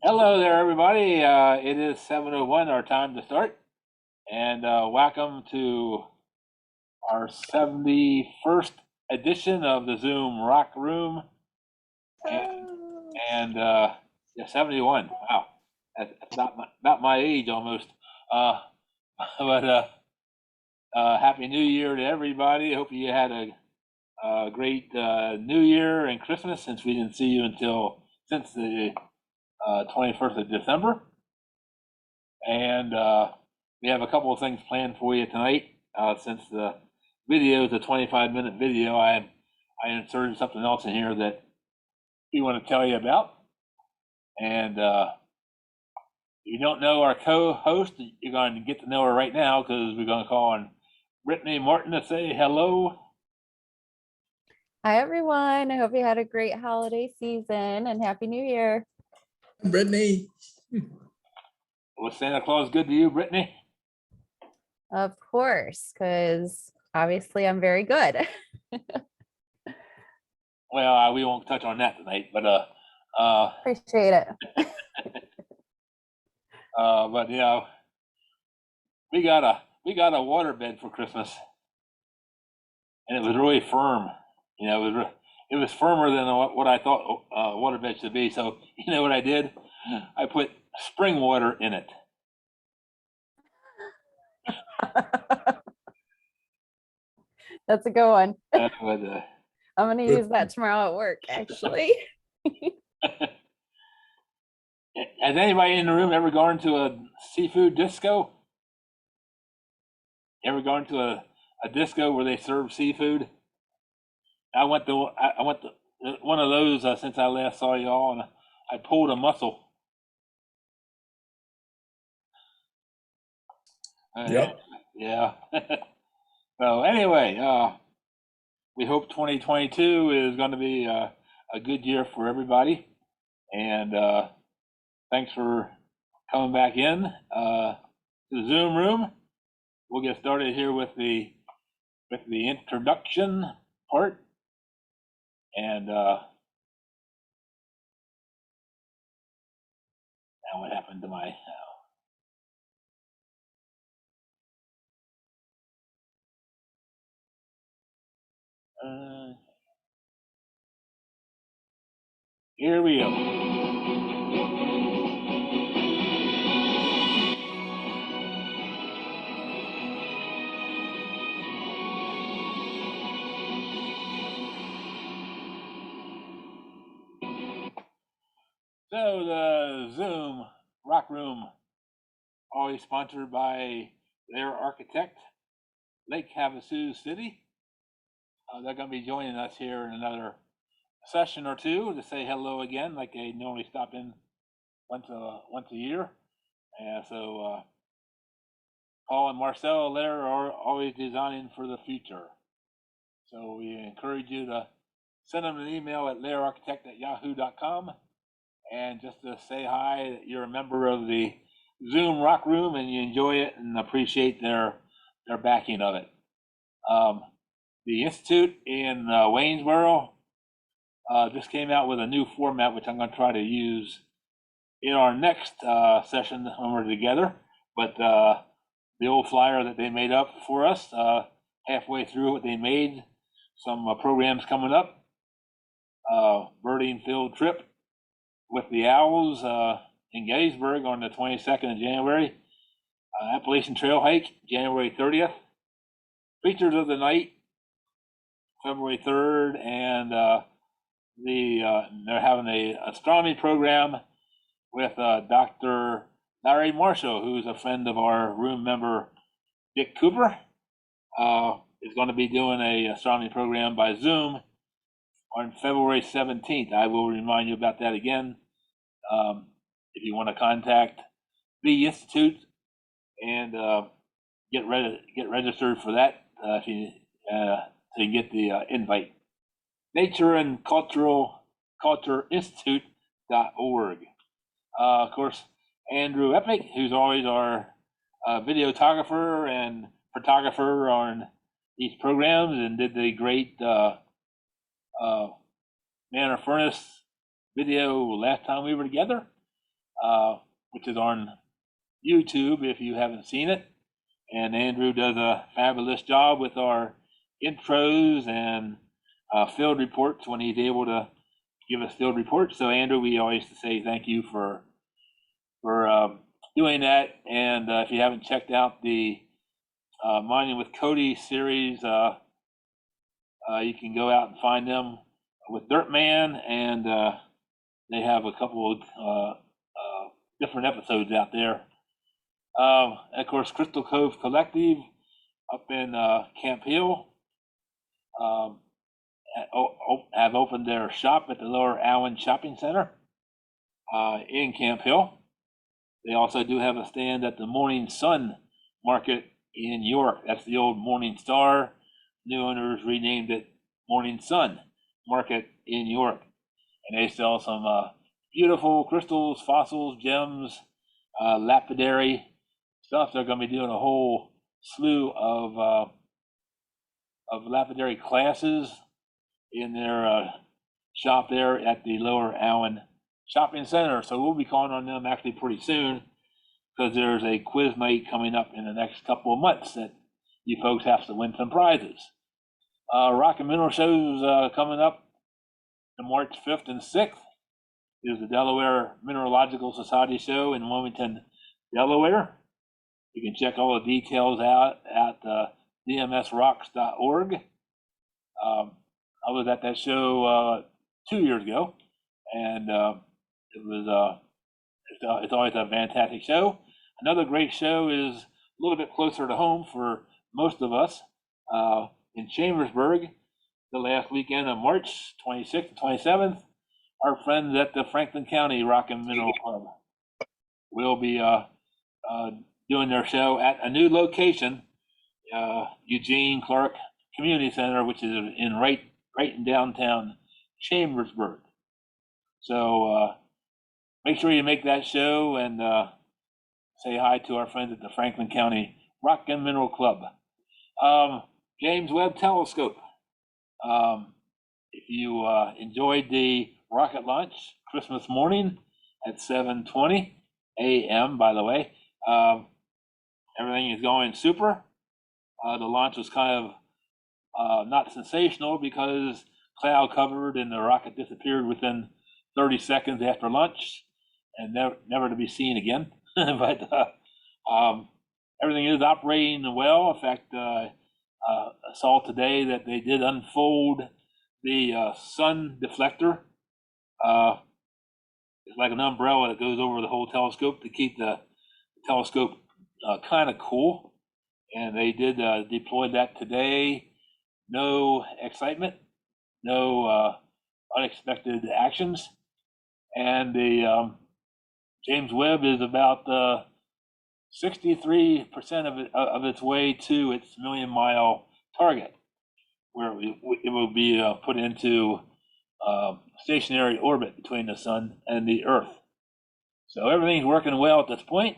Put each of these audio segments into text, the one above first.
Hello there, everybody. It is 7:01, our time to start, and welcome to our 71st edition of the Zoom Rock Room. And, and yeah, 71. Wow, that's about my age almost. Uh, but Happy New Year to everybody. Hope you had a great New Year and Christmas, since we didn't see you since the 21st of December. And we have a couple of things planned for you tonight. Since the video is a 25-minute video, I inserted something else in here that we want to tell you about. And if you don't know our co-host, you're going to get to know her right now, because we're going to call on Brittany Martin to say hello. Hi, everyone. I hope you had a great holiday season and Happy New Year. Brittany. Was Santa Claus good to you, Brittany? Of course, because obviously I'm very good. Well, we won't touch on that tonight, but Appreciate it. but yeah, we got a waterbed for Christmas, and it was really firm. It was firmer than what I thought waterbed should be. So you know what I did? I put spring water in it. That's a good one. But, I'm going to use that tomorrow at work, actually. Has anybody in the room ever gone to a seafood disco? Ever gone to a disco where they serve seafood? I went to one of those since I last saw y'all, and I pulled a muscle. Yep. Yeah. So anyway, we hope 2022 is going to be a good year for everybody, and thanks for coming back in to the Zoom room. We'll get started here with the introduction part, and now what happened to my? Here we go. So the Zoom Rock Room, always sponsored by their architect, Lake Havasu City. They're going to be joining us here in another session or two to say hello again, like they normally stop in once a year. And so Paul and Marcel there are always designing for the future. So we encourage you to send them an email at lairarchitect@yahoo.com, and just to say hi, that you're a member of the Zoom Rock Room and you enjoy it and appreciate their backing of it. The Institute in Waynesboro just came out with a new format, which I'm going to try to use in our next session when we're together. But the old flyer that they made up for us, halfway through what they made, some programs coming up. Birding field trip with the Owls in Gettysburg on the 22nd of January. Appalachian Trail hike, January 30th. Features of the night, February 3rd, and they're having a astronomy program with Dr. Larry Marshall, who's a friend of our room member Dick Cooper. Is going to be doing a astronomy program by Zoom on February 17th. I will remind you about that again. If you want to contact the Institute and get registered for that, if you to get the invite. Nature and Culture Institute.org. Of course, Andrew Epic, who's always our videographer and photographer on these programs, and did the great Man or Furnace video last time we were together. which is on YouTube if you haven't seen it. And Andrew does a fabulous job with our intros and field reports when he's able to give us field reports. So Andrew, we always say thank you for doing that. And if you haven't checked out the Mining with Cody series, you can go out and find them with Dirtman, and they have a couple of different episodes out there. Of course, Crystal Cove Collective up in Camp Hill have opened their shop at the Lower Allen Shopping Center in Camp Hill. They also do have a stand at the Morning Sun Market in York. That's the old Morning Star. New owners renamed it Morning Sun Market in York. And they sell some beautiful crystals, fossils, gems, lapidary stuff. They're going to be doing a whole slew of lapidary classes in their shop there at the Lower Allen Shopping Center. So we'll be calling on them actually pretty soon, because there's a quiz night coming up in the next couple of months that you folks have to win some prizes. Rock and Mineral shows coming up on March 5th and 6th. Is the Delaware Mineralogical Society show in Wilmington, Delaware. You can check all the details out at dmsrocks.org. I was at that show 2 years ago, and it was it's always a fantastic show. Another great show is a little bit closer to home for most of us in Chambersburg, the last weekend of March 26th and 27th. Our friends at the Franklin County Rock and Mineral Club will be doing their show at a new location, Eugene Clark Community Center, which is right in downtown Chambersburg. So make sure you make that show and say hi to our friends at the Franklin County Rock and Mineral Club. James Webb Telescope. If you enjoyed the rocket launch Christmas morning at 7:20 a.m., by the way, everything is going super. The launch was kind of not sensational because cloud covered and the rocket disappeared within 30 seconds after launch and never to be seen again. But everything is operating well. In fact, I saw today that they did unfold the sun deflector. It's like an umbrella that goes over the whole telescope to keep the telescope kind of cool. And they did deploy that today. No excitement, no unexpected actions. And the James Webb is about 63% of its way to its million-mile target, where it will be put into stationary orbit between the sun and the Earth. So everything's working well at this point.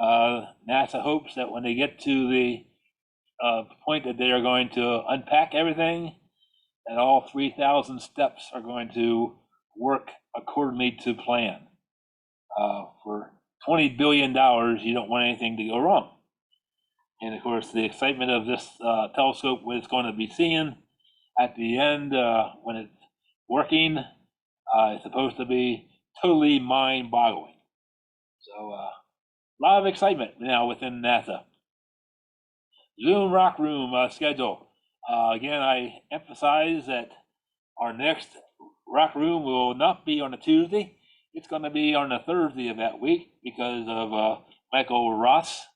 NASA hopes that when they get to the point that they are going to unpack everything, that all 3,000 steps are going to work accordingly to plan. For $20 billion, you don't want anything to go wrong. And of course, the excitement of this telescope was going to be seen at the end when it's working. It's supposed to be totally mind-boggling. So a lot of excitement now within NASA. Zoom Rock Room schedule. Again, I emphasize that our next Rock Room will not be on a Tuesday. It's going to be on a Thursday of that week because of Michael Ross'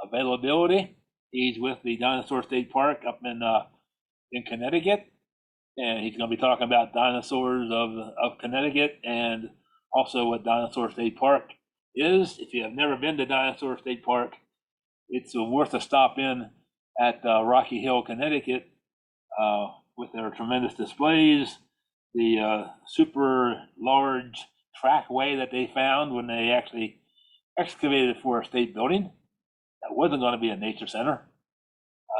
availability. He's with the Dinosaur State Park up in Connecticut, and he's going to be talking about dinosaurs of Connecticut and also what Dinosaur State Park is. If you have never been to Dinosaur State Park, it's worth a stop in at Rocky Hill, Connecticut, with their tremendous displays, the super large trackway that they found when they actually excavated for a state building. That wasn't going to be a nature center,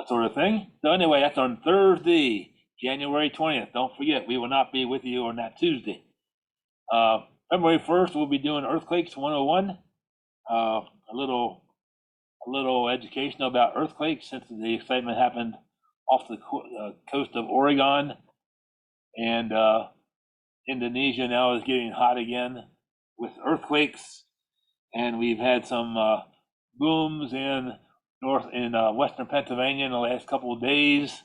sort of thing. So anyway, that's on Thursday, January 20th. Don't forget, we will not be with you on that Tuesday. February 1st, we'll be doing Earthquakes 101. A little education about earthquakes, since the excitement happened off the coast of Oregon, and Indonesia now is getting hot again with earthquakes, and we've had some booms in western Pennsylvania in the last couple of days,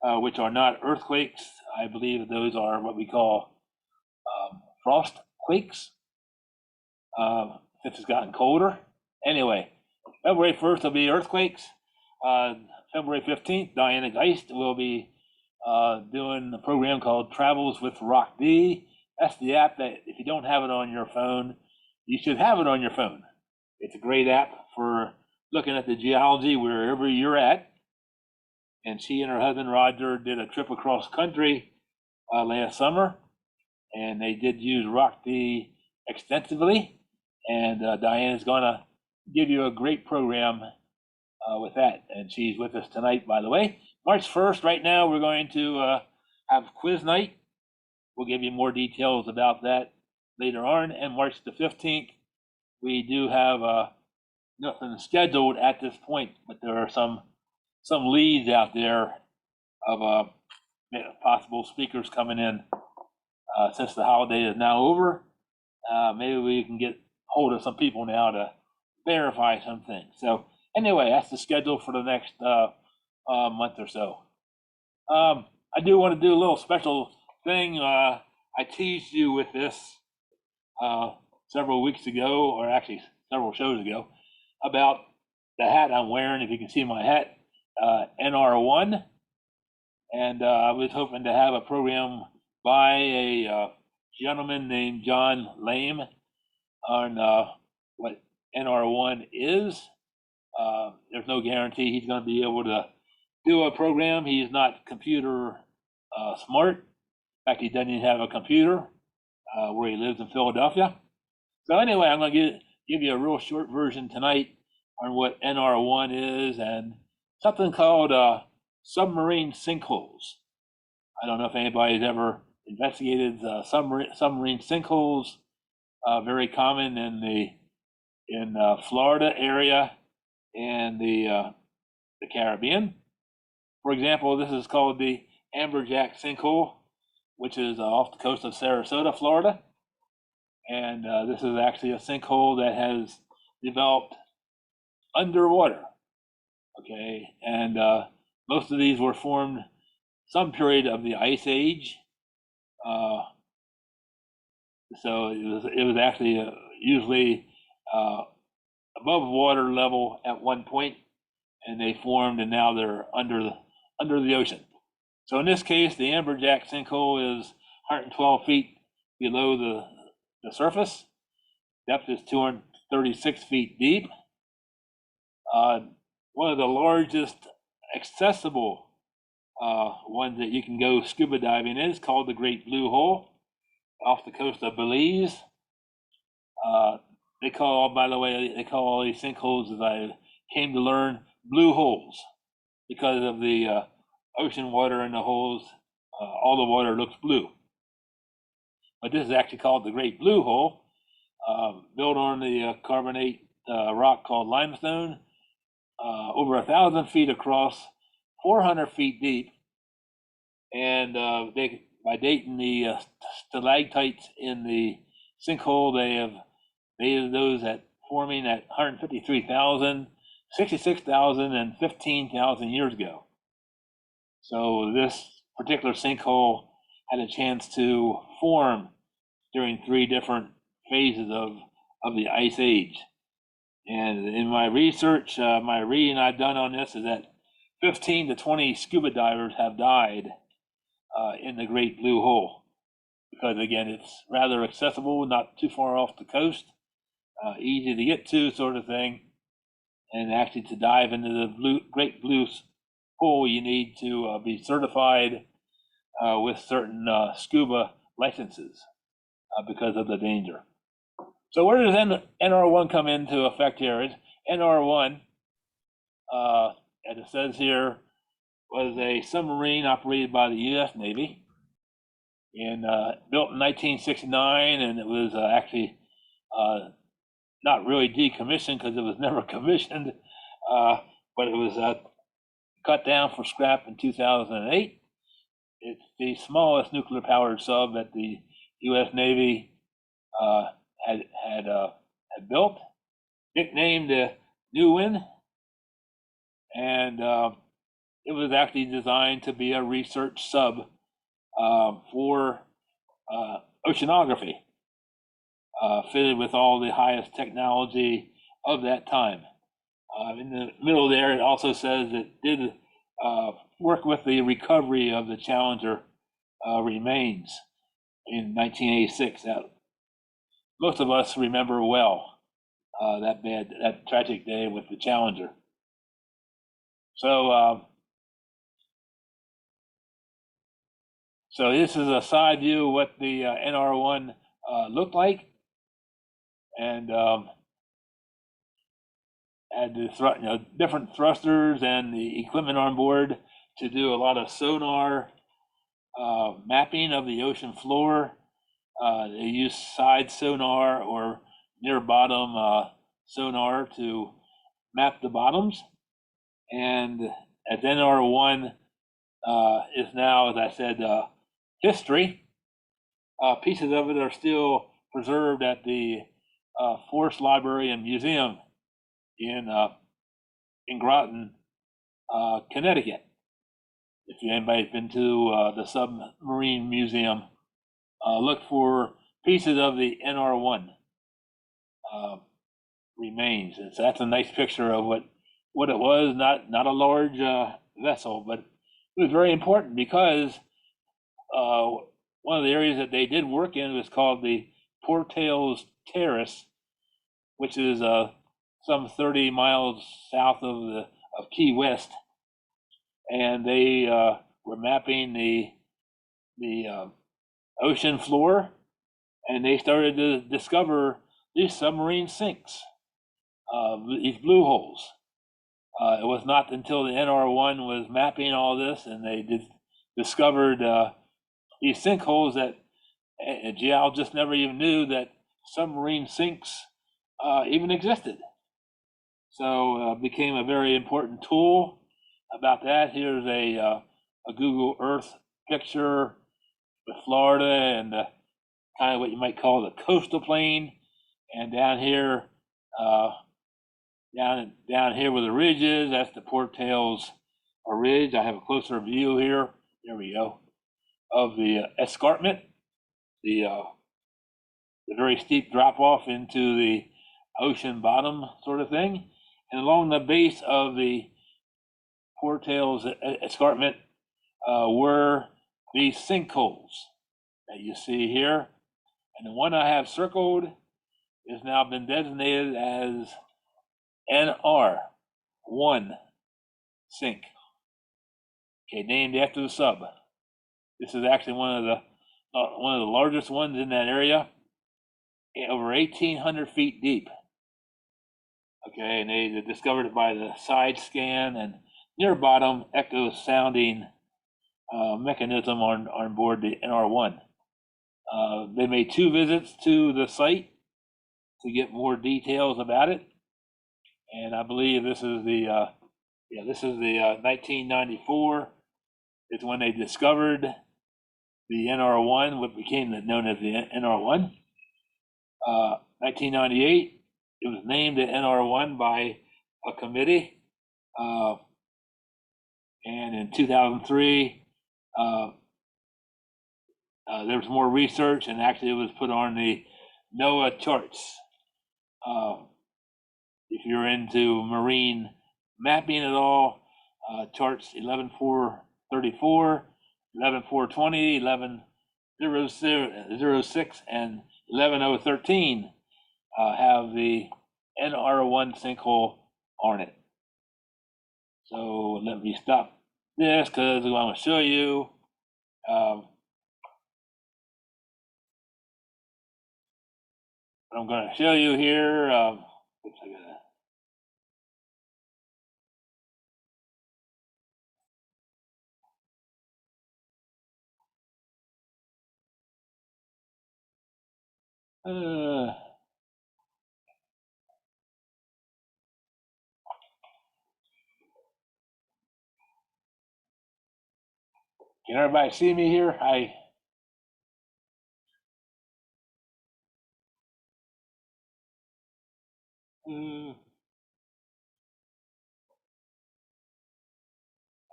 which are not earthquakes. I believe those are what we call frost quakes, since it's gotten colder. Anyway, February 1st will be earthquakes. February 15th, Diana Geist will be doing a program called Travels with Rock D. That's the app that if you don't have it on your phone, you should have it on your phone. It's a great app for looking at the geology wherever you're at. And she and her husband Roger did a trip across country last summer, and they did use Rock D extensively. And Diane is going to give you a great program with that. And she's with us tonight, by the way. March 1st, right now, we're going to have quiz night. We'll give you more details about that later on. And March the 15th, we do have nothing scheduled at this point, but there are some leads out there of possible speakers coming in since the holiday is now over. Maybe we can get hold of some people now to verify some things. So anyway, that's the schedule for the next month or so. I do want to do a little special thing. I teased you with this several weeks ago, or actually several shows ago, about the hat I'm wearing. If you can see my hat, NR-1. And I was hoping to have a program by a gentleman named John Lame on what NR-1 is. There's no guarantee he's going to be able to do a program. He's not computer smart. In fact, he doesn't even have a computer where he lives in Philadelphia. So anyway, I'm going to give you a real short version tonight on what NR-1 is and something called submarine sinkholes. I don't know if anybody's ever investigated submarine sinkholes. Very common in Florida area and the Caribbean. For example, this is called the Amberjack sinkhole, which is off the coast of Sarasota, Florida. And this is actually a sinkhole that has developed underwater. Okay, and most of these were formed some period of the Ice Age. So it was actually usually above water level at one point, and they formed, and now they're under the ocean. So in this case, the Amberjack sinkhole is 112 feet below the surface. Depth is 236 feet deep. One of the largest accessible ones that you can go scuba diving in is called the Great Blue Hole off the coast of Belize. They call all these sinkholes, as I came to learn, blue holes, because of the ocean water in the holes. All the water looks blue. But this is actually called the Great Blue Hole, built on the carbonate rock called limestone, over 1,000 feet across, 400 feet deep. And by dating the stalactites in the sinkhole, they have dated those at forming at 153,000, 66,000, and 15,000 years ago. So this particular sinkhole had a chance to form during 3 different phases of the Ice Age. And in my research, my reading I've done on this is that 15 to 20 scuba divers have died in the Great Blue Hole, because again, it's rather accessible, not too far off the coast, easy to get to, sort of thing. And actually, to dive into the Great Blue Hole, you need to be certified with certain scuba licenses because of the danger. So where does NR-1 come into effect here? NR-1, as it says here, was a submarine operated by the U.S. Navy. built in 1969, and it was actually not really decommissioned because it was never commissioned, but it was cut down for scrap in 2008. It's the smallest nuclear powered sub that the U.S. Navy had built, nicknamed the New Win, and it was actually designed to be a research sub for oceanography, fitted with all the highest technology of that time. In the middle there, it also says it did work with the recovery of the Challenger remains in 1986. That most of us remember well, that tragic day with the Challenger. So this is a side view of what the NR-1 looked like, and had the different thrusters and the equipment on board to do a lot of sonar mapping of the ocean floor. They use side sonar or near bottom sonar to map the bottoms. And as NR-1 is now, as I said, history, pieces of it are still preserved at the Forest Library and Museum in Groton, Connecticut. If anybody's been to the Submarine Museum, look for pieces of the NR-1 remains. So that's a nice picture of what it was. Not a large vessel, but it was very important because one of the areas that they did work in was called the Portales Terrace, which is some 30 miles south of Key West, and they were mapping the ocean floor, and they started to discover these submarine sinks, these blue holes. It was not until the NR-1 was mapping all this, and they discovered these sinkholes that geologists never even knew that submarine sinks even existed. So it became a very important tool about that. Here's a Google Earth picture with Florida and kind of what you might call the coastal plain. And down here, down here where the ridge is, that's the Portales Ridge. I have a closer view here. There we go, of the escarpment, the very steep drop off into the ocean bottom sort of thing. And along the base of the Portales escarpment were these sinkholes that you see here. And the one I have circled has now been designated as NR-1 sink. Okay, named after the sub. This is actually one of the largest ones in that area, over 1,800 feet deep. Okay, and they discovered it by the side scan and near bottom echo sounding mechanism on board the NR-1. They made 2 visits to the site to get more details about it, and I believe this is the 1994 is when they discovered the NR-1, what became known as the NR-1. 1998, it was named the NR-1 by a committee, and in 2003, there was more research, and actually it was put on the NOAA charts. If you're into marine mapping at all, charts 11.434, 11.420, 11.006, and 11.013 have the NR-1 sinkhole on it. So let me stop this because I want to show you. I'm going to show you here. Oops, I got Uh, can everybody see me here? I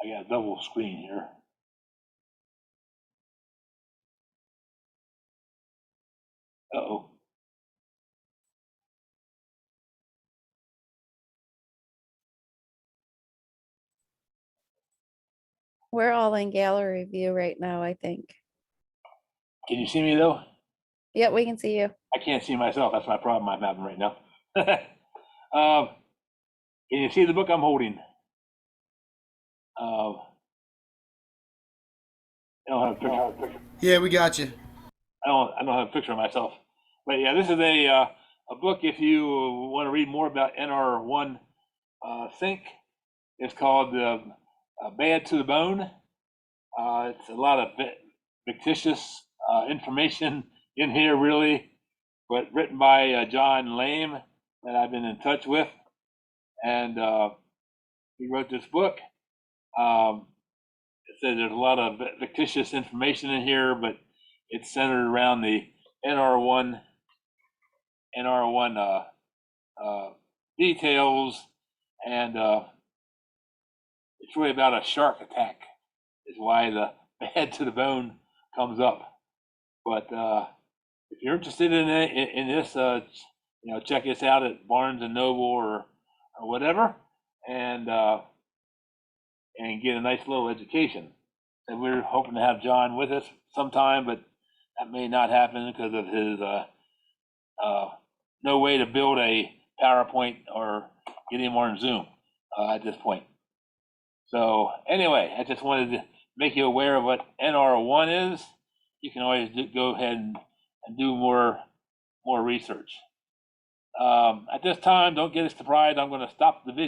got a double screen here. Uh-oh. We're all in gallery view right now, I think. Can you see me though? Yep, we can see you. I can't see myself. That's my problem I'm having right now. um, can you see the book I'm holding? I don't have a picture. Yeah, we got you. I don't have a picture of myself. But yeah, this is a book if you want to read more about NR-1 sink. It's called Bad to the Bone. It's a lot of fictitious information in here, really, but written by John Lame that I've been in touch with, and he wrote this book. It says there's a lot of fictitious information in here, but it's centered around the NR-1 details, and it's really about a shark attack. Is why the bad to the bone comes up. But if you're interested in this, check this out at Barnes and Noble or whatever, and get a nice little education. And we're hoping to have John with us sometime, but that may not happen because of his no way to build a PowerPoint or get him on Zoom at this point. So anyway, I just wanted to make you aware of what NR-1 is. You can always go ahead and do more research. At this time, don't get surprised. I'm going to stop the video.